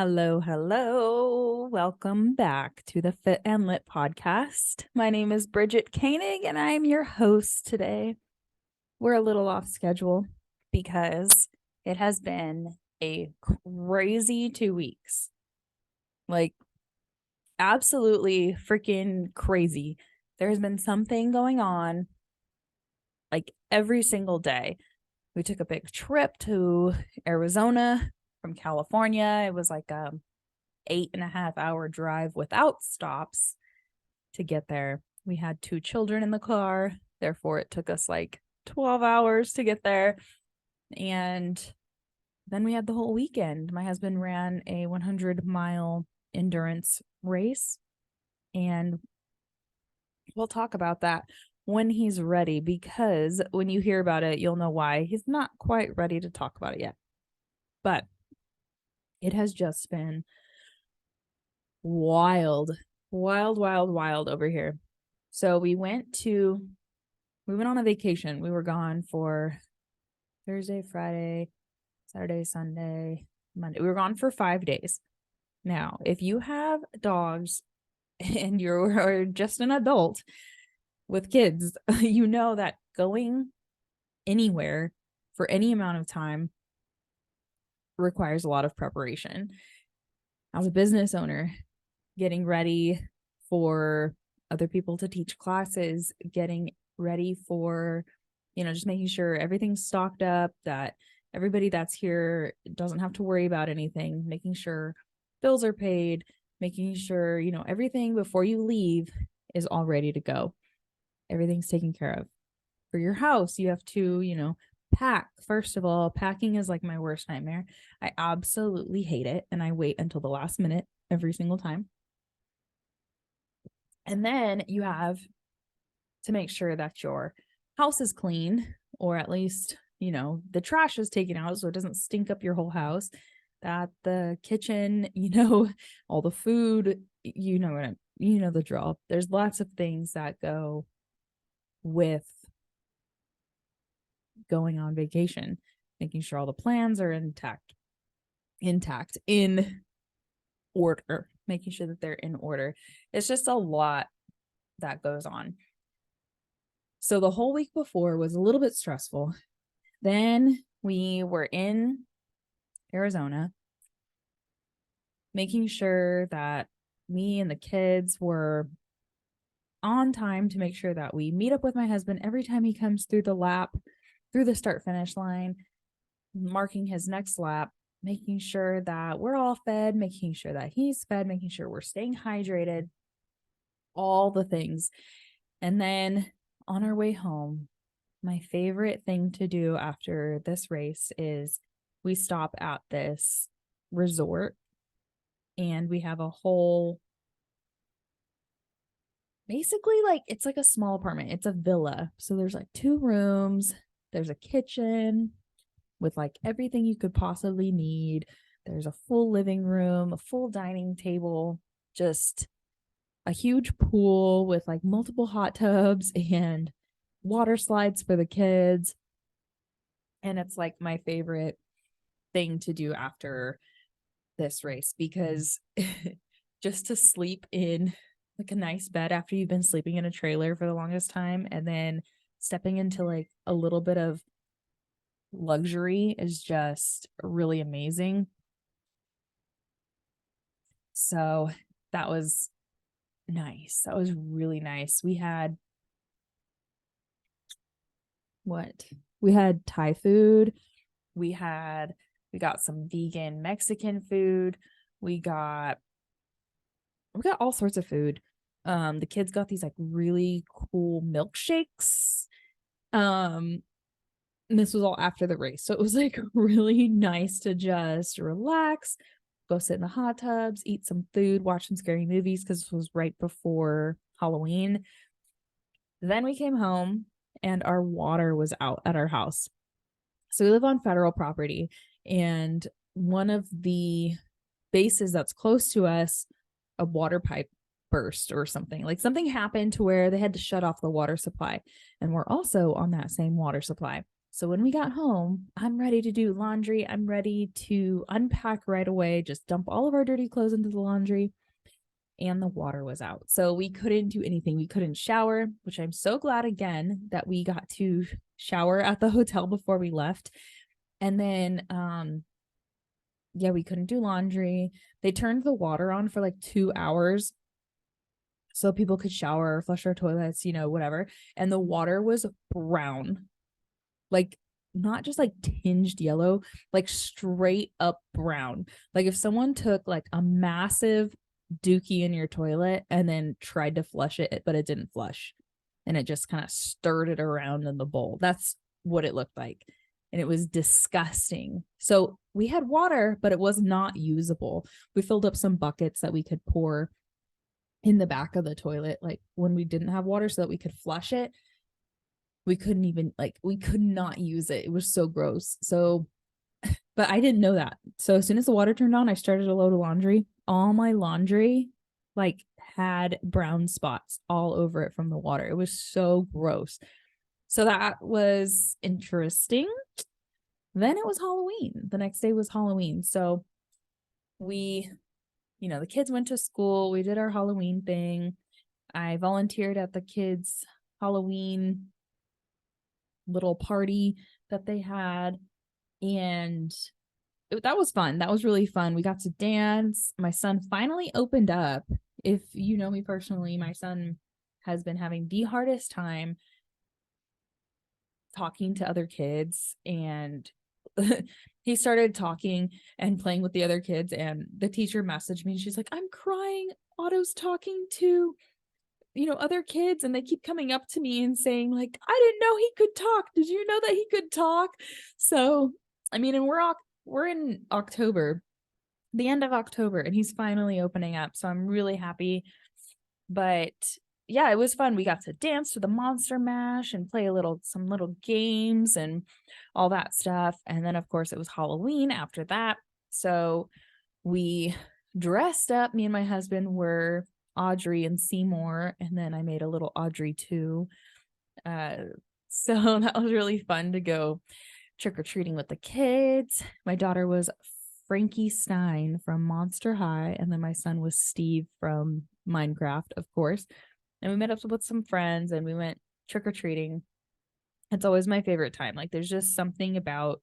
Hello, hello. Welcome back to the Fit and Lit podcast. My name is Bridget Koenig and I'm your host today. We're a little off schedule because it has been a crazy 2 weeks. Like, absolutely freaking crazy. There's been something going on like every single day. We took a big trip to Arizona from California. It was like 8.5 hour drive without stops to get there. We had 2 children in the car, therefore it took us like 12 hours to get there. And then we had the whole weekend. My husband ran a 100-mile endurance race, and we'll talk about that when he's ready, because when you hear about it, you'll know why he's not quite ready to talk about it yet. But it has just been wild over here. So we went on a vacation. We were gone for Thursday, Friday, Saturday, Sunday, Monday. We were gone for 5 days. Now, if you have dogs and you're just an adult with kids, you know that going anywhere for any amount of time requires a lot of preparation. As a business owner, getting ready for other people to teach classes, getting ready for, just making sure everything's stocked up, that everybody that's here doesn't have to worry about anything, making sure bills are paid, making sure, everything before you leave is all ready to go. Everything's taken care of. For your house, you have to, pack. First of all, packing is like my worst nightmare. I absolutely hate it. And I wait until the last minute every single time. And then you have to make sure that your house is clean, or at least, the trash is taken out so it doesn't stink up your whole house, that the kitchen, all the food, the drill. There's lots of things that go with going on vacation, making sure all the plans are intact, in order, making sure that they're in order. It's just a lot that goes on. So the whole week before was a little bit stressful. Then we were in Arizona, making sure that me and the kids were on time to make sure that we meet up with my husband every time he comes through the start finish line, marking his next lap, making sure that we're all fed, making sure that he's fed, making sure we're staying hydrated, all the things. And then on our way home, my favorite thing to do after this race is we stop at this resort, and we have a whole, basically, like, it's like a small apartment. It's a villa. So there's like 2 rooms, there's a kitchen with like everything you could possibly need. There's a full living room, a full dining table, just a huge pool with like multiple hot tubs and water slides for the kids. And it's like my favorite thing to do after this race, because just to sleep in like a nice bed after you've been sleeping in a trailer for the longest time, and then stepping into like a little bit of luxury is just really amazing. So that was nice. That was really nice. We had Thai food. We got some vegan Mexican food. We got all sorts of food. The kids got these like really cool milkshakes. And this was all after the race. So it was like really nice to just relax, go sit in the hot tubs, eat some food, watch some scary movies, because this was right before Halloween. Then we came home and our water was out at our house. So we live on federal property, and one of the bases that's close to us, a water pipe burst or something. Like something happened to where they had to shut off the water supply. And we're also on that same water supply. So when we got home, I'm ready to do laundry. I'm ready to unpack right away, just dump all of our dirty clothes into the laundry. And the water was out. So we couldn't do anything. We couldn't shower, which I'm so glad again that we got to shower at the hotel before we left. And then yeah, we couldn't do laundry. They turned the water on for like 2 hours so people could shower, flush our toilets, whatever. And the water was brown. Like not just like tinged yellow, like straight up brown. Like if someone took like a massive dookie in your toilet and then tried to flush it, but it didn't flush and it just kind of stirred it around in the bowl. That's what it looked like. And it was disgusting. So we had water, but it was not usable. We filled up some buckets that we could pour in the back of the toilet, like when we didn't have water, so that we could flush it. We couldn't even, we could not use it. It was so gross. So, but I didn't know that. So as soon as the water turned on, I started a load of laundry. All my laundry had brown spots all over it from the water. It was so gross. So that was interesting. Then it was Halloween. The next day was Halloween. So we, the kids went to school. We did our Halloween thing. I volunteered at the kids' Halloween little party that they had. And that was fun. That was really fun. We got to dance. My son finally opened up. If you know me personally, my son has been having the hardest time talking to other kids, and he started talking and playing with the other kids, and the teacher messaged me. She's like, I'm crying. Otto's talking to other kids, and they keep coming up to me and saying like, I didn't know he could talk. Did you know that he could talk? So I mean, and we're in October, the end of October, and he's finally opening up. So I'm really happy. But yeah, it was fun. We got to dance to the Monster Mash and play some little games and all that stuff. And then of course it was Halloween after that. So we dressed up. Me and my husband were Audrey and Seymour, and then I made a little Audrey too. So that was really fun to go trick-or-treating with the kids. My daughter was Frankie Stein from Monster High, and then my son was Steve from Minecraft, of course. And we met up with some friends and we went trick-or-treating. It's always my favorite time. Like there's just something about,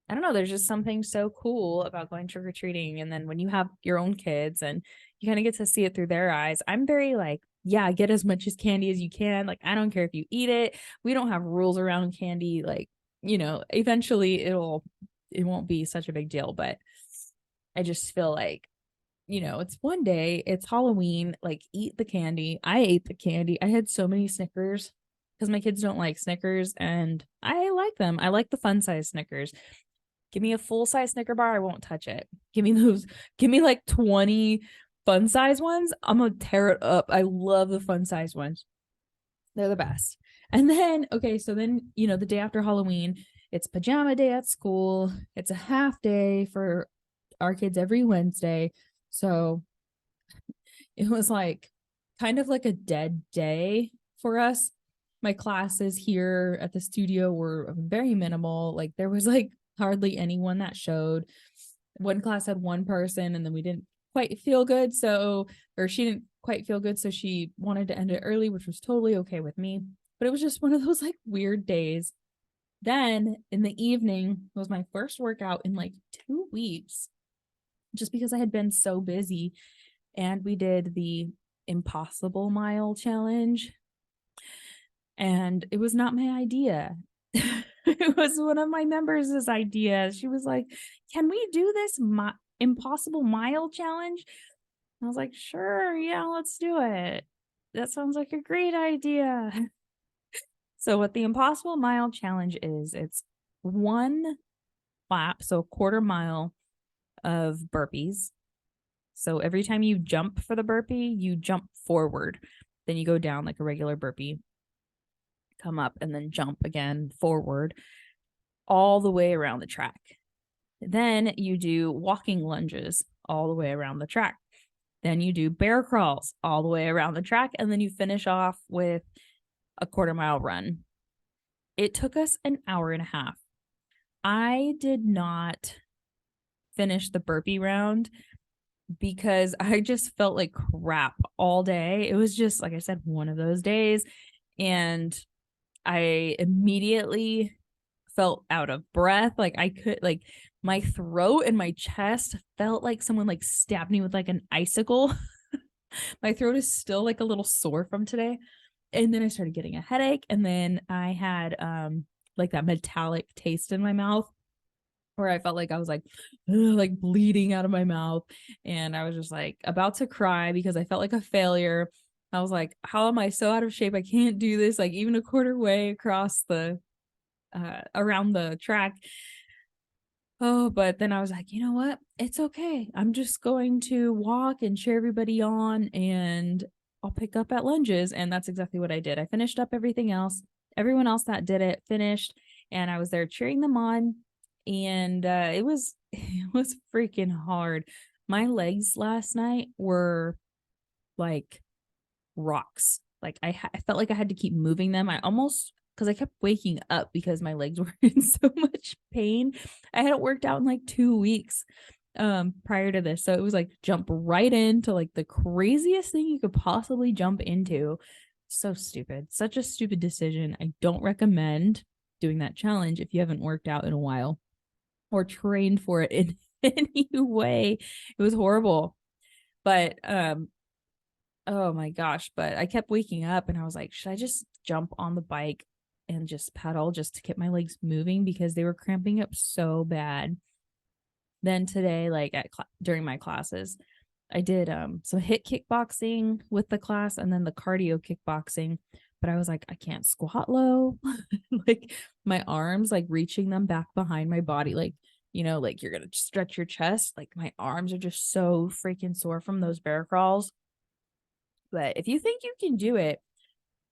I don't know, there's just something so cool about going trick-or-treating. And then when you have your own kids and you kind of get to see it through their eyes, I'm very yeah, get as much as candy as you can. Like, I don't care if you eat it. We don't have rules around candy. Eventually it won't be such a big deal, but I just feel like, it's one day, it's Halloween, eat the candy. I ate the candy. I had so many Snickers because my kids don't like Snickers and I like them. I like the fun size Snickers. Give me a full size Snicker bar, I won't touch it. Give me 20 fun size ones. I'm gonna tear it up. I love the fun size ones. They're the best. And then, okay, so then, the day after Halloween, it's pajama day at school. It's a half day for our kids every Wednesday. So it was kind of like a dead day for us. My classes here at the studio were very minimal. There was hardly anyone that showed. One class had one person, and then we didn't quite feel good. She didn't quite feel good. So she wanted to end it early, which was totally okay with me. But it was just one of those weird days. Then in the evening was my first workout in 2 weeks, just because I had been so busy. And we did the Impossible Mile challenge. And it was not my idea. It was one of my members' idea. She was like, can we do this Impossible Mile challenge? I was like, sure, yeah, let's do it. That sounds like a great idea. So what the Impossible Mile challenge is, it's one lap, so a quarter mile of burpees. So every time you jump for the burpee, you jump forward. Then you go down like a regular burpee, come up, and then jump again forward all the way around the track. Then you do walking lunges all the way around the track. Then you do bear crawls all the way around the track. And then you finish off with a quarter mile run. It took us an hour and a half. I did not finish the burpee round because I just felt like crap all day. It was just, like I said, one of those days. And I immediately felt out of breath. Like I could, like, my throat and my chest felt like someone like stabbed me with like an icicle. My throat is still like a little sore from today. And then I started getting a headache. And then I had like that metallic taste in my mouth where I felt like I was like bleeding out of my mouth. And I was just like about to cry because I felt like a failure. I was like, how am I so out of shape? I can't do this, like even a quarter way across the around the track. Oh, but then I was like, you know what? It's okay. I'm just going to walk and cheer everybody on, and I'll pick up at lunges. And that's exactly what I did. I finished up everything else. Everyone else that did it finished, and I was there cheering them on. And it was it was freaking hard. My legs last night were like rocks. Like I felt like I had to keep moving them. I almost, because I kept waking up because my legs were in so much pain. I hadn't worked out in like 2 weeks prior to this. So it was like jump right into like the craziest thing you could possibly jump into. So stupid. Such a stupid decision. I don't recommend doing that challenge if you haven't worked out in a while or trained for it in any way. It was horrible. But oh my gosh, but I kept waking up and I was like, should I just jump on the bike and just pedal just to get my legs moving because they were cramping up so bad. Then today, like during my classes, I did some HIIT kickboxing with the class and then the cardio kickboxing, but I was like, I can't squat low. Like my arms, like reaching them back behind my body, like, like you're gonna stretch your chest. Like my arms are just so freaking sore from those bear crawls. But if you think you can do it,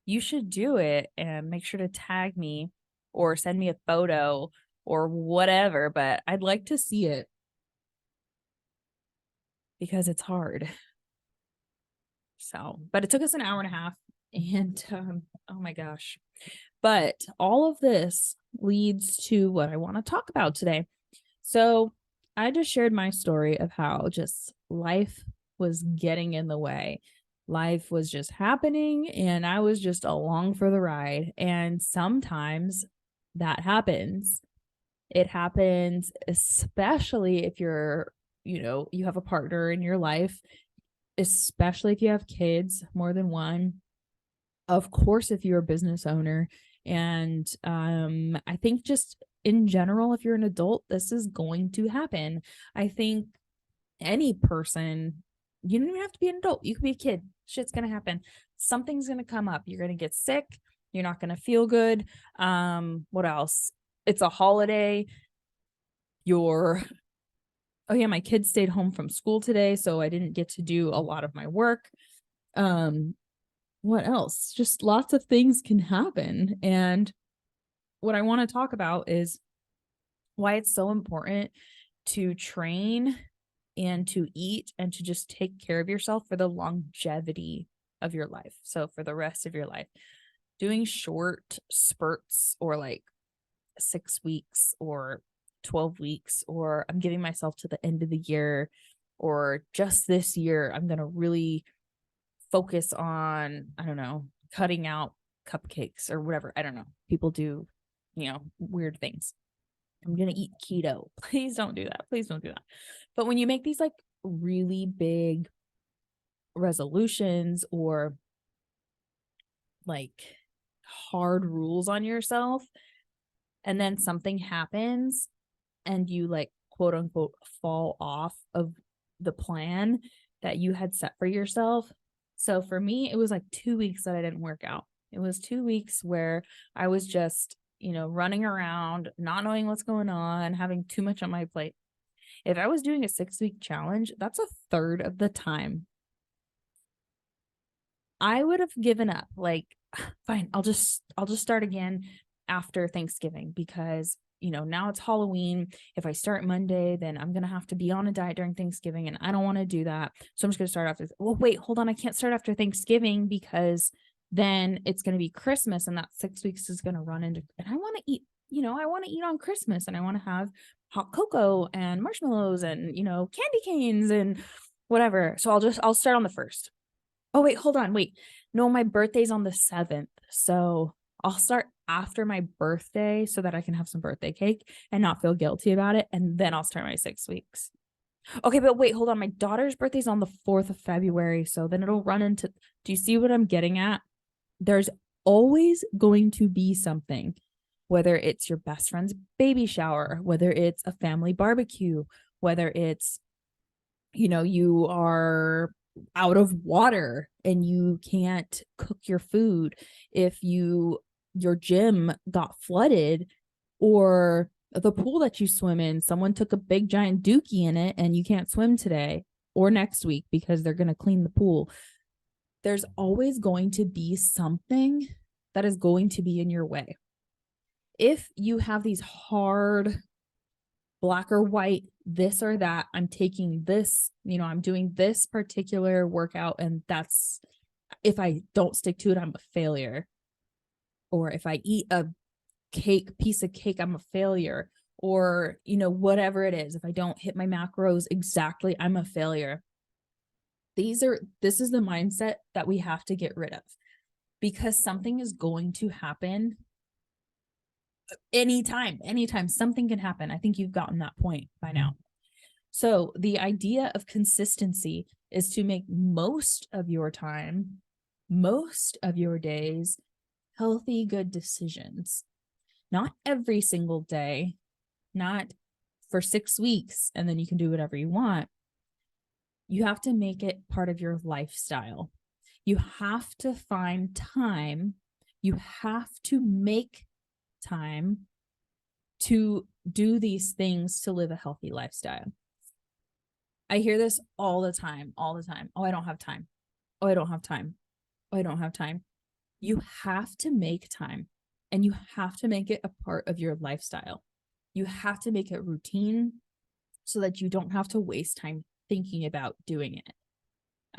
you should do it and make sure to tag me or send me a photo or whatever. But I'd like to see it because it's hard. So, but it took us an hour and a half. And oh my gosh. But all of this leads to what I want to talk about today. So I just shared my story of how just life was getting in the way. Life was just happening and I was just along for the ride. And sometimes that happens. It happens, especially if you have a partner in your life, especially if you have kids, more than one. Of course, if you're a business owner. And I think just in general, if you're an adult, this is going to happen. I think any person, you don't even have to be an adult. You could be a kid. Shit's going to happen. Something's going to come up. You're going to get sick. You're not going to feel good. What else? It's a holiday. Oh yeah, my kids stayed home from school today, so I didn't get to do a lot of my work. What else? Just lots of things can happen. And what I want to talk about is why it's so important to train and to eat and to just take care of yourself for the longevity of your life. So for the rest of your life, doing short spurts or like 6 weeks or 12 weeks, or I'm giving myself to the end of the year, or just this year, I'm going to really focus on, I don't know, cutting out cupcakes or whatever. I don't know. People do, weird things. I'm going to eat keto. Please don't do that. Please don't do that. But when you make these like really big resolutions or like hard rules on yourself, and then something happens and you like quote unquote fall off of the plan that you had set for yourself. So for me, it was like 2 weeks that I didn't work out. It was 2 weeks where I was just, running around, not knowing what's going on, having too much on my plate. If I was doing a 6-week challenge, that's a third of the time. I would have given up. Like, fine, I'll just start again after Thanksgiving because now it's Halloween. If I start Monday, then I'm going to have to be on a diet during Thanksgiving and I don't want to do that. So I'm just going to start after. Well, wait, hold on. I can't start after Thanksgiving because Then it's going to be Christmas, and that 6 weeks is going to run into, and I want to eat, I want to eat on Christmas, and I want to have hot cocoa and marshmallows and, candy canes and whatever. So I'll start on the 1st. Oh, wait, hold on. Wait, no, my birthday's on the 7th. So I'll start after my birthday so that I can have some birthday cake and not feel guilty about it. And then I'll start my 6 weeks. Okay, but wait, hold on. My daughter's birthday's on the 4th of February. So then it'll run into, do you see what I'm getting at? There's always going to be something, whether it's your best friend's baby shower, whether it's a family barbecue, whether it's, you are out of water and you can't cook your food, if your gym got flooded, or the pool that you swim in, someone took a big giant dookie in it and you can't swim today or next week because they're going to clean the pool. There's always going to be something that is going to be in your way. If you have these hard black or white, this or that, I'm taking this, I'm doing this particular workout, and that's, if I don't stick to it, I'm a failure. Or if I eat a piece of cake, I'm a failure. Or, whatever it is, if I don't hit my macros exactly, I'm a failure. This is the mindset that we have to get rid of, because something is going to happen anytime something can happen. I think you've gotten that point by now. So the idea of consistency is to make most of your time, most of your days, healthy, good decisions. Not every single day, not for 6 weeks, and then you can do whatever you want. You have to make it part of your lifestyle. You have to find time. You have to make time to do these things to live a healthy lifestyle. I hear this all the time. Oh, I don't have time. Oh, I don't have time. Oh, I don't have time. You have to make time, and you have to make it a part of your lifestyle. You have to make it routine so that you don't have to waste time thinking about doing it.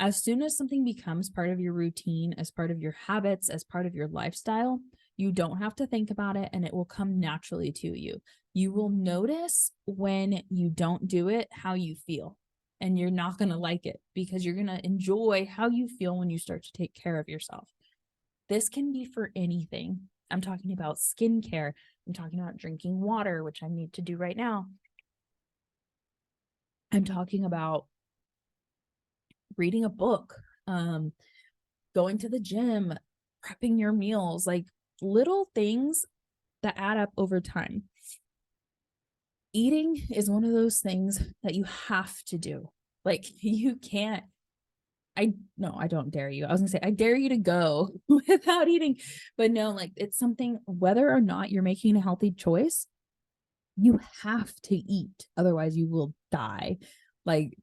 As soon as something becomes part of your routine, as part of your habits, as part of your lifestyle, you don't have to think about it, and it will come naturally to you. You will notice when you don't do it, how you feel, and you're not going to like it, because you're going to enjoy how you feel when you start to take care of yourself. This can be for anything. I'm talking about skincare. I'm talking about drinking water, which I need to do right now. I'm talking about reading a book, going to the gym, prepping your meals, like little things that add up over time. Eating is one of those things that you have to do. Like, you can't, I don't dare you. I was gonna say, I dare you to go without eating, but no, like, it's something, whether or not you're making a healthy choice, you have to eat. Otherwise you will die. Like,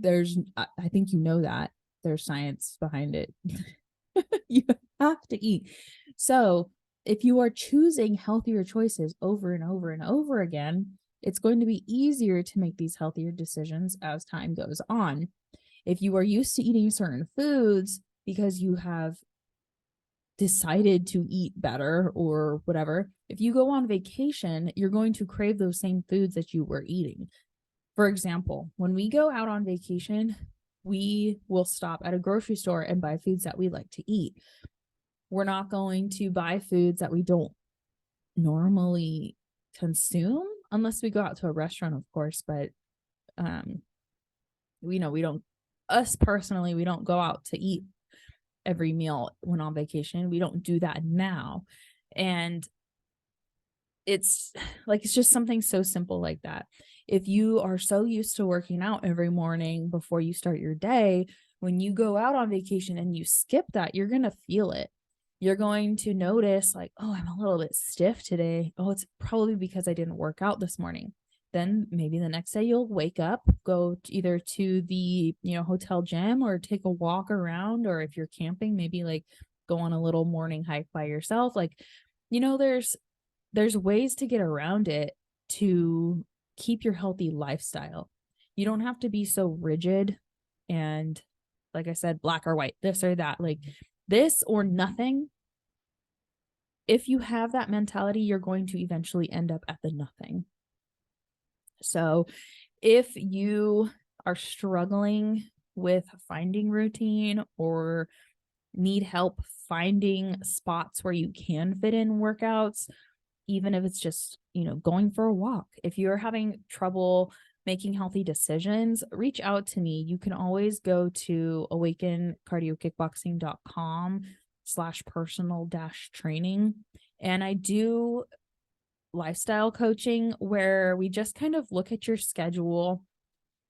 I think that there's science behind it. You have to eat. So if you are choosing healthier choices over and over and over again, it's going to be easier to make these healthier decisions as time goes on. If you are used to eating certain foods because you have decided to eat better or whatever, if you go on vacation, you're going to crave those same foods that you were eating. For example, when we go out on vacation, we will stop at a grocery store and buy foods that we like to eat. We're not going to buy foods that we don't normally consume unless we go out to a restaurant, of course. But we don't, us personally, we don't go out to eat every meal when on vacation. We don't do that now. And it's just something so simple like that. If you are so used to working out every morning before you start your day, when you go out on vacation and you skip that, you're going to feel it. You're going to notice, like, oh, I'm a little bit stiff today. Oh, it's probably because I didn't work out this morning. Then maybe the next day you'll wake up, go either to the, hotel gym, or take a walk around, or if you're camping, maybe like go on a little morning hike by yourself. Like, there's ways to get around it to keep your healthy lifestyle. You don't have to be so rigid and, like I said, black or white, this or that. Like, this or nothing. If you have that mentality, you're going to eventually end up at the nothing. So if you are struggling with finding routine or need help finding spots where you can fit in workouts, even if it's just, going for a walk, if you're having trouble making healthy decisions, reach out to me. You can always go to awakencardiocickboxing.com/personal-training. And I do lifestyle coaching where we just kind of look at your schedule,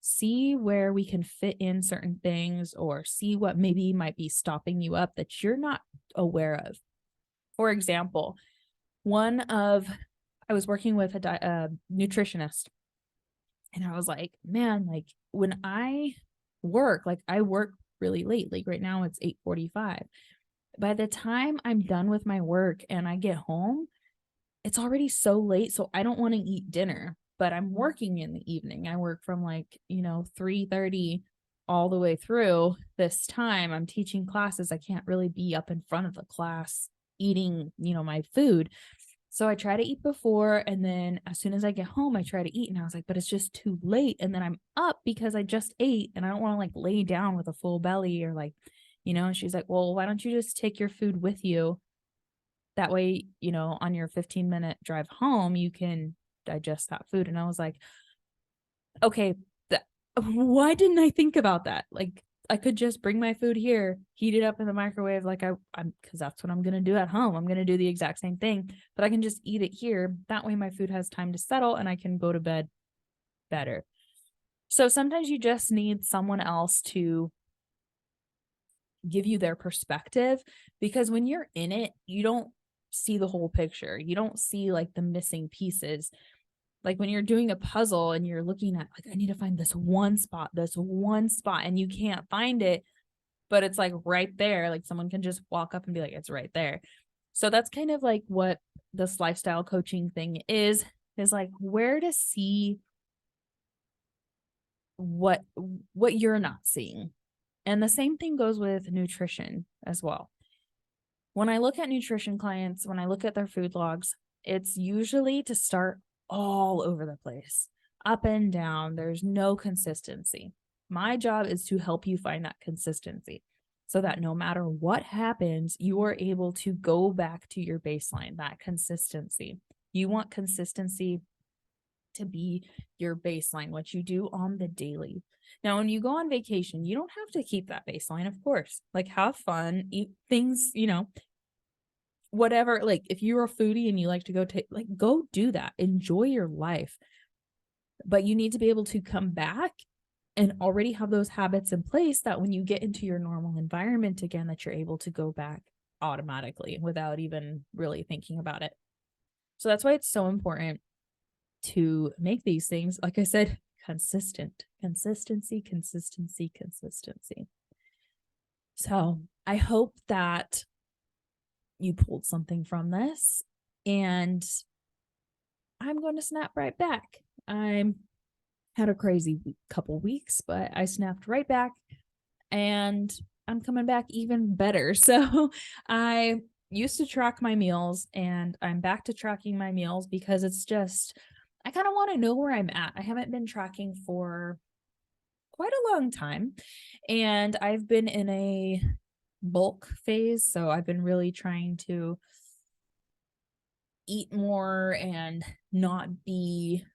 see where we can fit in certain things, or see what maybe might be stopping you up that you're not aware of. For example, I was working with a nutritionist, and I was like, man, like when I work really late. Like right now it's 8:45. By the time I'm done with my work and I get home, it's already so late. So I don't want to eat dinner, but I'm working in the evening. I work from 3:30 all the way through this time. I'm teaching classes. I can't really be up in front of the class eating, my food. So I try to eat before, and then as soon as I get home, I try to eat. And I was like, but it's just too late. And then I'm up because I just ate and I don't want to lay down with a full belly or and she's like, well, why don't you just take your food with you? That way, on your 15-minute drive home, you can digest that food. And I was like, okay, why didn't I think about that? Like, I could just bring my food here, heat it up in the microwave, because that's what I'm going to do at home. I'm going to do the exact same thing, but I can just eat it here. That way my food has time to settle and I can go to bed better. So sometimes you just need someone else to give you their perspective, because when you're in it, you don't see the whole picture. You don't see the missing pieces. Like when you're doing a puzzle and you're looking at I need to find this one spot, and you can't find it, but it's right there. Like someone can just walk up and be like, it's right there. So that's kind of what this lifestyle coaching thing is where to see what you're not seeing. And the same thing goes with nutrition as well. When I look at nutrition clients, when I look at their food logs, it's usually to start all over the place, up and down. There's no consistency. My job is to help you find that consistency so that no matter what happens, you are able to go back to your baseline, that consistency. You want consistency to be your baseline, what you do on the daily. Now, when you go on vacation, you don't have to keep that baseline, of course. Have fun, eat things, whatever. If you're a foodie and you like to go do that, enjoy your life. But you need to be able to come back and already have those habits in place that when you get into your normal environment again, that you're able to go back automatically without even really thinking about it. So that's why it's so important to make these things, like I said, consistency. So I hope that you pulled something from this, and I'm going to snap right back. I had a crazy couple weeks, but I snapped right back and I'm coming back even better. So I used to track my meals and I'm back to tracking my meals because I kind of want to know where I'm at. I haven't been tracking for quite a long time, and I've been in a bulk phase. So I've been really trying to eat more and not be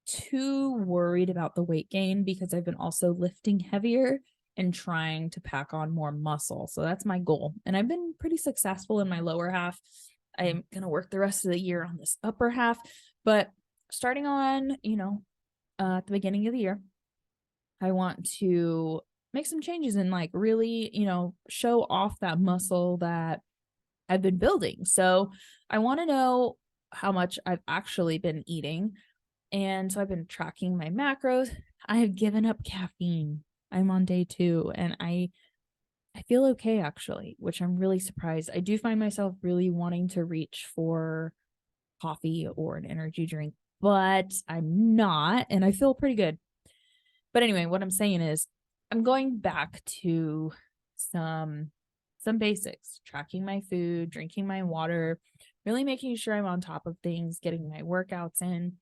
too worried about the weight gain, because I've been also lifting heavier and trying to pack on more muscle. So that's my goal. And I've been pretty successful in my lower half. I'm going to work the rest of the year on this upper half, but starting on, at the beginning of the year, I want to make some changes and really, show off that muscle that I've been building. So I want to know how much I've actually been eating. And so I've been tracking my macros. I have given up caffeine. I'm on day 2 and I feel okay actually, which I'm really surprised. I do find myself really wanting to reach for coffee or an energy drink, but I'm not, and I feel pretty good. But anyway, what I'm saying is I'm going back to some some basics, tracking my food, drinking my water, really making sure I'm on top of things, getting my workouts in.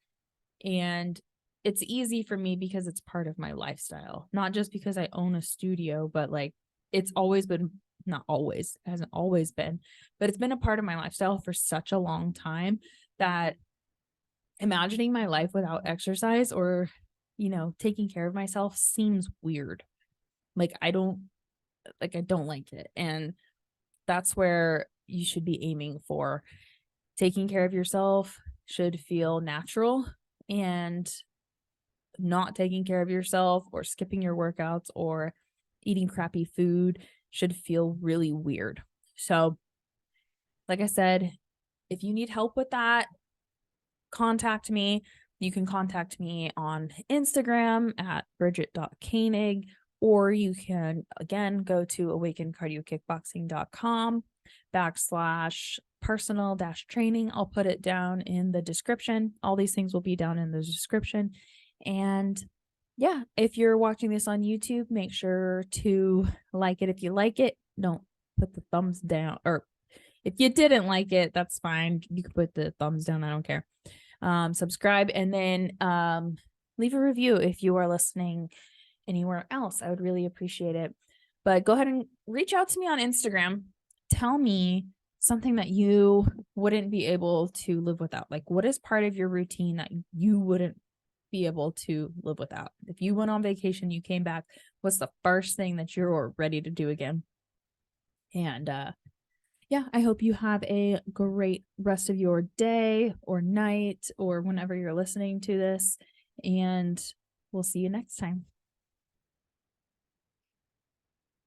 And it's easy for me because it's part of my lifestyle, not just because I own a studio, but like it's always been, not always, it hasn't always been, but it's been a part of my lifestyle for such a long time that imagining my life without exercise or, taking care of myself seems weird. Like I don't like it. And that's where you should be aiming for. Taking care of yourself should feel natural, and not taking care of yourself or skipping your workouts or eating crappy food should feel really weird. So, like I said, if you need help with that, contact me. You can contact me on Instagram at bridget.koenig, or you can again go to awakencardiokickboxing.com/personal-training. I'll put it down in the description. All these things will be down in the description. And yeah, if you're watching this on YouTube, make sure to like it. If you like it, don't put the thumbs down, or if you didn't like it, that's fine. You can put the thumbs down. I don't care. Subscribe, and then leave a review if you are listening anywhere else. I would really appreciate it. But go ahead and reach out to me on Instagram. Tell me something that you wouldn't be able to live without. Like, what is part of your routine that you wouldn't be able to live without? If you went on vacation, you came back, what's the first thing that you're ready to do again? And yeah, I hope you have a great rest of your day or night or whenever you're listening to this. And we'll see you next time.